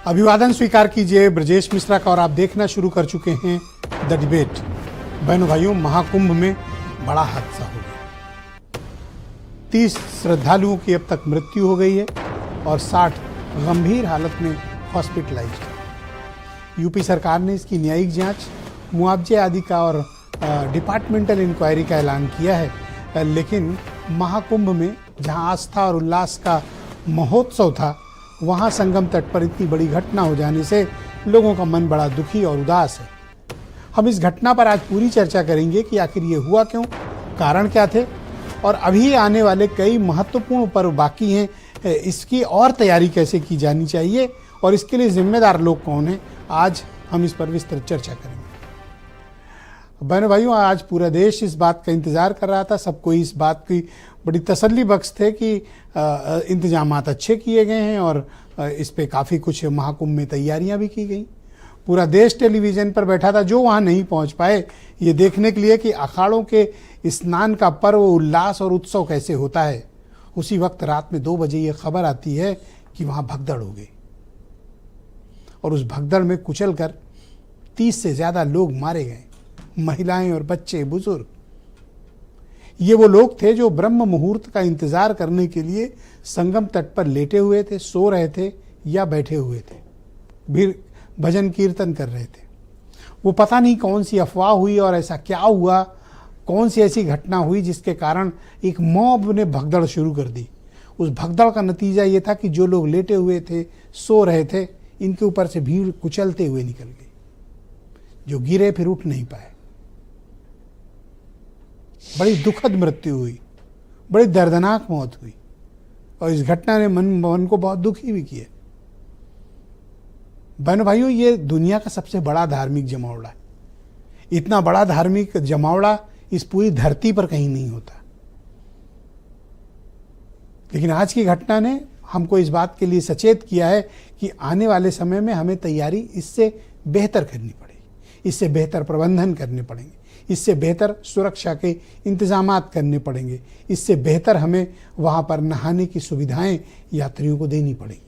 अभिवादन स्वीकार कीजिए ब्रजेश मिश्रा का और आप देखना शुरू कर चुके हैं द डिबेट। बहनों भाइयों, महाकुंभ में बड़ा हादसा हो गया। 30 श्रद्धालुओं की अब तक मृत्यु हो गई है और 60 गंभीर हालत में हॉस्पिटलाइज्ड है। यूपी सरकार ने इसकी न्यायिक जांच, मुआवजे आदि का और डिपार्टमेंटल इंक्वायरी का ऐलान किया है, लेकिन महाकुंभ में जहां आस्था और उल्लास का महोत्सव था, वहां संगम तट पर इतनी बड़ी घटना हो जाने से लोगों का मन बड़ा दुखी और उदास है। हम इस घटना पर आज पूरी चर्चा करेंगे कि आखिर ये हुआ क्यों, कारण क्या थे और अभी आने वाले कई महत्वपूर्ण पर्व बाकी हैं, इसकी और तैयारी कैसे की जानी चाहिए और इसके लिए जिम्मेदार लोग कौन हैं। आज हम इस पर विस्तृत चर्चा करेंगे। बहनों भाइयों, आज पूरा देश इस बात का इंतजार कर रहा था। सबको इस बात की बड़ी तसल्ली बख्श थे कि इंतजामात अच्छे किए गए हैं और इस पे काफ़ी कुछ महाकुंभ में तैयारियां भी की गई। पूरा देश टेलीविज़न पर बैठा था, जो वहां नहीं पहुंच पाए ये देखने के लिए कि अखाड़ों के स्नान का पर्व, उल्लास और उत्सव कैसे होता है। उसी वक्त रात में 2 बजे ये खबर आती है कि वहां भगदड़ हो गई और उस भगदड़ में कुचल कर 30 से ज़्यादा लोग मारे गए, महिलाएं और बच्चे, बुजुर्ग। ये वो लोग थे जो ब्रह्म मुहूर्त का इंतजार करने के लिए संगम तट पर लेटे हुए थे, सो रहे थे या बैठे हुए थे, भी भजन कीर्तन कर रहे थे। वो पता नहीं कौन सी अफवाह हुई और ऐसा क्या हुआ, कौन सी ऐसी घटना हुई जिसके कारण एक मॉब ने भगदड़ शुरू कर दी। उस भगदड़ का नतीजा ये था कि जो लोग लेटे हुए थे, सो रहे थे, इनके ऊपर से भीड़ कुचलते हुए निकल गई। जो गिरे फिर उठ नहीं पाए। बड़ी दुखद मृत्यु हुई, बड़ी दर्दनाक मौत हुई और इस घटना ने मन को बहुत दुखी भी किया। बहनों भाइयों, ये दुनिया का सबसे बड़ा धार्मिक जमावड़ा है। इतना बड़ा धार्मिक जमावड़ा इस पूरी धरती पर कहीं नहीं होता। लेकिन आज की घटना ने हमको इस बात के लिए सचेत किया है कि आने वाले समय में हमें तैयारी इससे बेहतर करनी पड़ेगी, इससे बेहतर प्रबंधन करने पड़ेंगे, इससे बेहतर सुरक्षा के इंतजामात करने पड़ेंगे, इससे बेहतर हमें वहाँ पर नहाने की सुविधाएं यात्रियों को देनी पड़ेगी।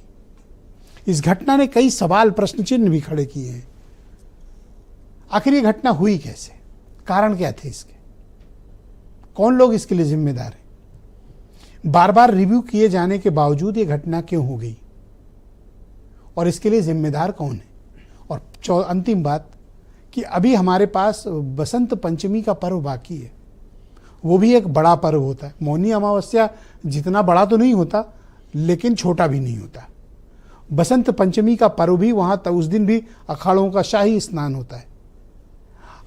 इस घटना ने कई सवाल, प्रश्न चिन्ह भी खड़े किए हैं। आखिर ये घटना हुई कैसे, कारण क्या थे इसके, कौन लोग इसके लिए जिम्मेदार हैं, बार बार रिव्यू किए जाने के बावजूद ये घटना क्यों हो गई और इसके लिए जिम्मेदार कौन है। और अंतिम बात कि अभी हमारे पास बसंत पंचमी का पर्व बाकी है। वो भी एक बड़ा पर्व होता है। मौनी अमावस्या जितना बड़ा तो नहीं होता, लेकिन छोटा भी नहीं होता। बसंत पंचमी का पर्व भी वहाँ उस दिन भी अखाड़ों का शाही स्नान होता है।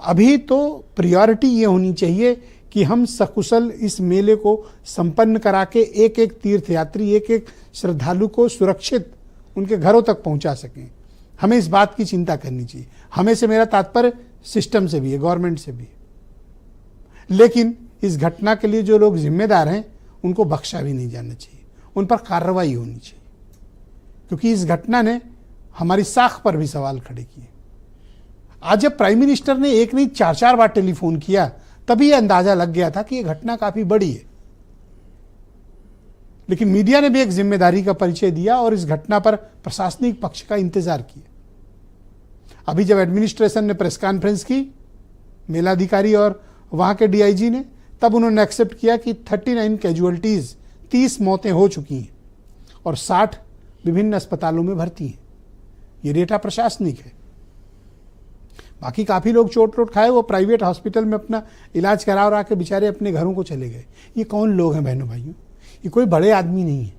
अभी तो प्रियोरिटी ये होनी चाहिए कि हम सकुशल इस मेले को संपन्न करा के एक एक तीर्थयात्री, एक एक श्रद्धालु को सुरक्षित उनके घरों तक पहुँचा सकें। हमें इस बात की चिंता करनी चाहिए। हमें से मेरा तात्पर्य सिस्टम से भी है, गवर्नमेंट से भी है। लेकिन इस घटना के लिए जो लोग जिम्मेदार हैं उनको बख्शा भी नहीं जाना चाहिए, उन पर कार्रवाई होनी चाहिए, क्योंकि इस घटना ने हमारी साख पर भी सवाल खड़े किए। आज जब प्राइम मिनिस्टर ने एक नहीं 4-4 बार टेलीफोन किया, तभी यह अंदाजा लग गया था कि यह घटना काफी बड़ी है। लेकिन मीडिया ने भी एक जिम्मेदारी का परिचय दिया और इस घटना पर प्रशासनिक पक्ष का इंतजार किया। अभी जब एडमिनिस्ट्रेशन ने प्रेस कॉन्फ्रेंस की, मेलाधिकारी और वहां के डीआईजी ने, तब उन्होंने एक्सेप्ट किया कि 39 कैजुअलिटीज, 30 मौतें हो चुकी हैं और 60 विभिन्न अस्पतालों में भर्ती हैं। ये डेटा प्रशासनिक है। बाकी काफी लोग चोट वोट खाए, वो प्राइवेट हॉस्पिटल में अपना इलाज करा के बेचारे अपने घरों को चले गए। ये कौन लोग हैं बहनों भाइयों? ये कोई बड़े आदमी नहीं है,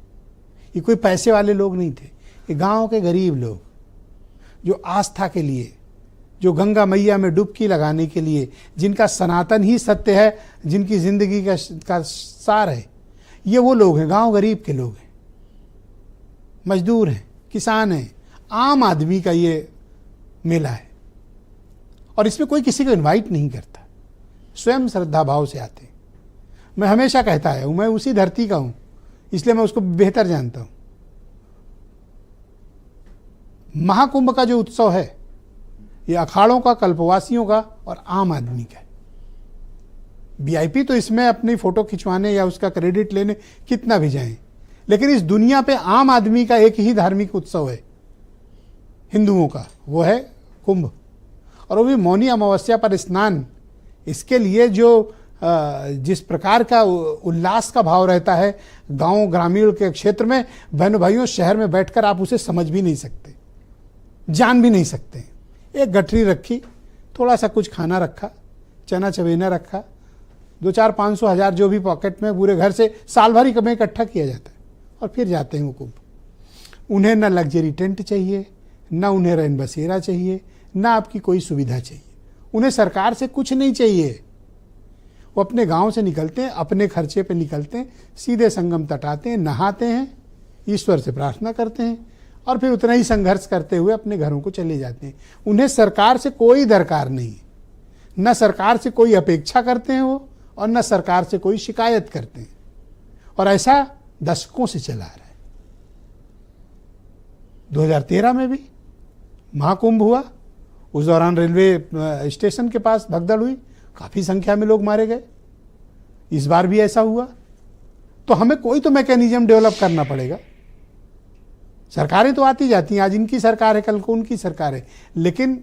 ये कोई पैसे वाले लोग नहीं थे। ये गांव के गरीब लोग जो आस्था के लिए, जो गंगा मैया में डुबकी लगाने के लिए, जिनका सनातन ही सत्य है, जिनकी जिंदगी का सार है, ये वो लोग हैं। गांव गरीब के लोग हैं, मजदूर हैं, किसान हैं, आम आदमी का ये मेला है। और इसमें कोई किसी को इनवाइट नहीं करता, स्वयं श्रद्धा भाव से आते हैं। मैं हमेशा कहता है, मैं उसी धरती का हूं, इसलिए मैं उसको बेहतर जानता हूं। महाकुंभ का जो उत्सव है, ये अखाड़ों का, कल्पवासियों का और आम आदमी का है। वीआईपी तो इसमें अपनी फोटो खिंचवाने या उसका क्रेडिट लेने कितना भी जाएं, लेकिन इस दुनिया पे आम आदमी का एक ही धार्मिक उत्सव है, हिंदुओं का, वो है कुंभ, और वो भी मौनी अमावस्या पर स्नान। इसके लिए जो जिस प्रकार का उल्लास का भाव रहता है गांव ग्रामीण के क्षेत्र में, बहनों भाइयों, शहर में बैठकर आप उसे समझ भी नहीं सकते, जान भी नहीं सकते। एक गठरी रखी, थोड़ा सा कुछ खाना रखा, चना चबेना रखा, 2-4-500 हज़ार जो भी पॉकेट में, पूरे घर से साल भर ही कभी इकट्ठा किया जाता है और फिर जाते हैं वो कुंभ। उन्हें न लग्जरी टेंट चाहिए, न उन्हें रैन बसेरा चाहिए, न आपकी कोई सुविधा चाहिए, उन्हें सरकार से कुछ नहीं चाहिए। वो अपने गांव से निकलते हैं, अपने खर्चे पे निकलते हैं, सीधे संगम तट आते हैं, नहाते हैं, ईश्वर से प्रार्थना करते हैं और फिर उतना ही संघर्ष करते हुए अपने घरों को चले जाते हैं। उन्हें सरकार से कोई दरकार नहीं, न सरकार से कोई अपेक्षा करते हैं वो, और न सरकार से कोई शिकायत करते हैं, और ऐसा दशकों से चला आ रहा है। 2013 में भी महाकुंभ हुआ, उस दौरान रेलवे स्टेशन के पास भगदड़ हुई, काफी संख्या में लोग मारे गए। इस बार भी ऐसा हुआ। तो हमें कोई तो मैकेनिज्म डेवलप करना पड़ेगा। सरकारें तो आती जाती हैं, आज इनकी सरकार है, कल को उनकी सरकार है, लेकिन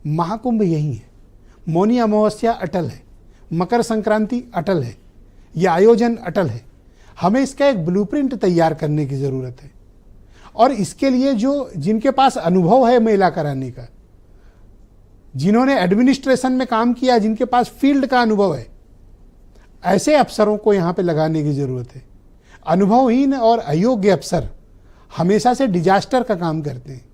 महाकुंभ यही है। मौनी अमावस्या अटल है, मकर संक्रांति अटल है, यह आयोजन अटल है। हमें इसका एक ब्लूप्रिंट तैयार करने की जरूरत है, और इसके लिए जिनके पास अनुभव है मेला कराने का, जिन्होंने एडमिनिस्ट्रेशन में काम किया, जिनके पास फील्ड का अनुभव है, ऐसे अफसरों को यहाँ पे लगाने की जरूरत है। अनुभवहीन और अयोग्य अफसर हमेशा से डिजास्टर का काम करते हैं,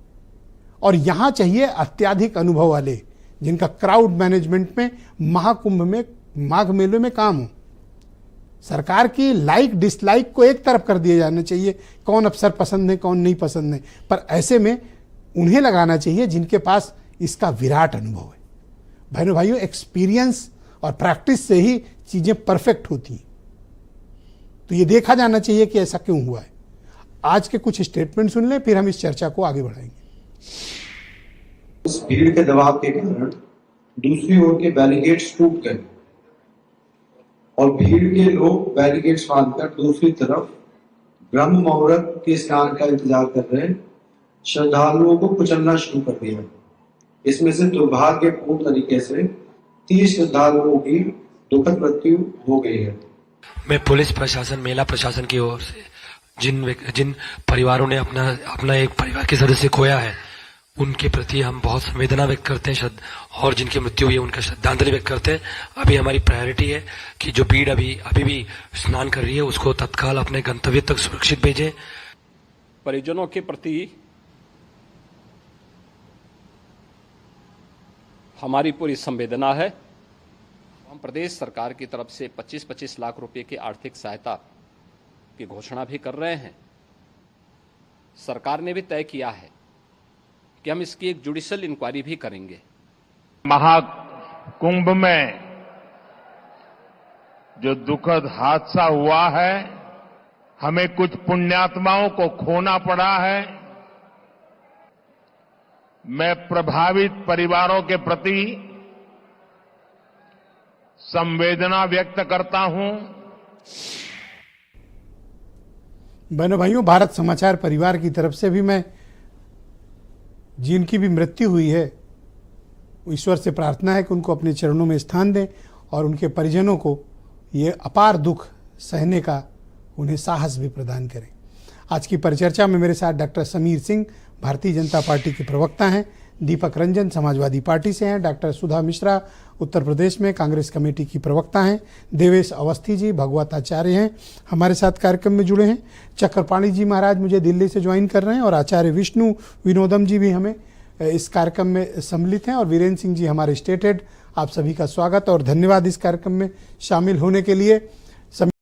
और यहाँ चाहिए अत्याधिक अनुभव वाले, जिनका क्राउड मैनेजमेंट में, महाकुंभ में, माघ मेले में काम हो। सरकार की लाइक डिसलाइक को एक तरफ कर दिया जाना चाहिए, कौन अफसर पसंद है कौन नहीं पसंद है, पर ऐसे में उन्हें लगाना चाहिए जिनके पास इसका विराट अनुभव है। बहनों भाइयों, एक्सपीरियंस और प्रैक्टिस से ही चीजें परफेक्ट होती हैं। तो ये देखा जाना चाहिए कि ऐसा क्यों हुआ है। आज के कुछ स्टेटमेंट सुन लें, फिर हम इस चर्चा को आगे बढ़ाएंगे। इस भीड़ के दबाव के कारण दूसरी ओर के बैरिकेड्स टूट गए और भीड़ के लोग बैरिकेड्स बांधकर दूसरी तरफ ब्रह्म मुहूर्त के स्नान का इंतजार कर रहे श्रद्धालुओं को कुचलना शुरू कर दिया। इसमें से दुर्भाग्यपूर्ण तरीके से 30 श्रद्धालुओं की दुखद मृत्यु हो गई है। मैं पुलिस प्रशासन, मेला प्रशासन की ओर से जिन परिवारों ने अपना एक परिवार के सदस्य खोया है, उनके प्रति हम बहुत संवेदना व्यक्त करते हैं, और जिनकी मृत्यु हुई है उनका श्रद्धांजलि व्यक्त करते हैं। अभी हमारी प्रायोरिटी है कि जो भीड़ अभी भी स्नान कर रही है उसको तत्काल अपने गंतव्य तक सुरक्षित भेजें। परिजनों के प्रति हमारी पूरी संवेदना है। हम प्रदेश सरकार की तरफ से 25-25 लाख रुपए की आर्थिक सहायता की घोषणा भी कर रहे हैं। सरकार ने भी तय किया है कि हम इसकी एक जुडिशियल इंक्वायरी भी करेंगे। महाकुंभ में जो दुखद हादसा हुआ है, हमें कुछ पुण्यात्माओं को खोना पड़ा है। मैं प्रभावित परिवारों के प्रति संवेदना व्यक्त करता हूं। बहनों भाइयों, भारत समाचार परिवार की तरफ से भी मैं जिनकी भी मृत्यु हुई है, ईश्वर से प्रार्थना है कि उनको अपने चरणों में स्थान दें और उनके परिजनों को ये अपार दुख सहने का उन्हें साहस भी प्रदान करें। आज की परिचर्चा में मेरे साथ डॉक्टर समीर सिंह भारतीय जनता पार्टी के प्रवक्ता हैं, दीपक रंजन समाजवादी पार्टी से हैं, डॉक्टर सुधा मिश्रा उत्तर प्रदेश में कांग्रेस कमेटी की प्रवक्ता हैं, देवेश अवस्थी जी भगवत आचार्य हैं, हमारे साथ कार्यक्रम में जुड़े हैं, चक्रपाणी जी महाराज मुझे दिल्ली से ज्वाइन कर रहे हैं, और आचार्य विष्णु विनोदम जी भी हमें इस कार्यक्रम में सम्मिलित हैं, और वीरेंद्र सिंह जी हमारे स्टेट हेड। आप सभी का स्वागत और धन्यवाद इस कार्यक्रम में शामिल होने के लिए।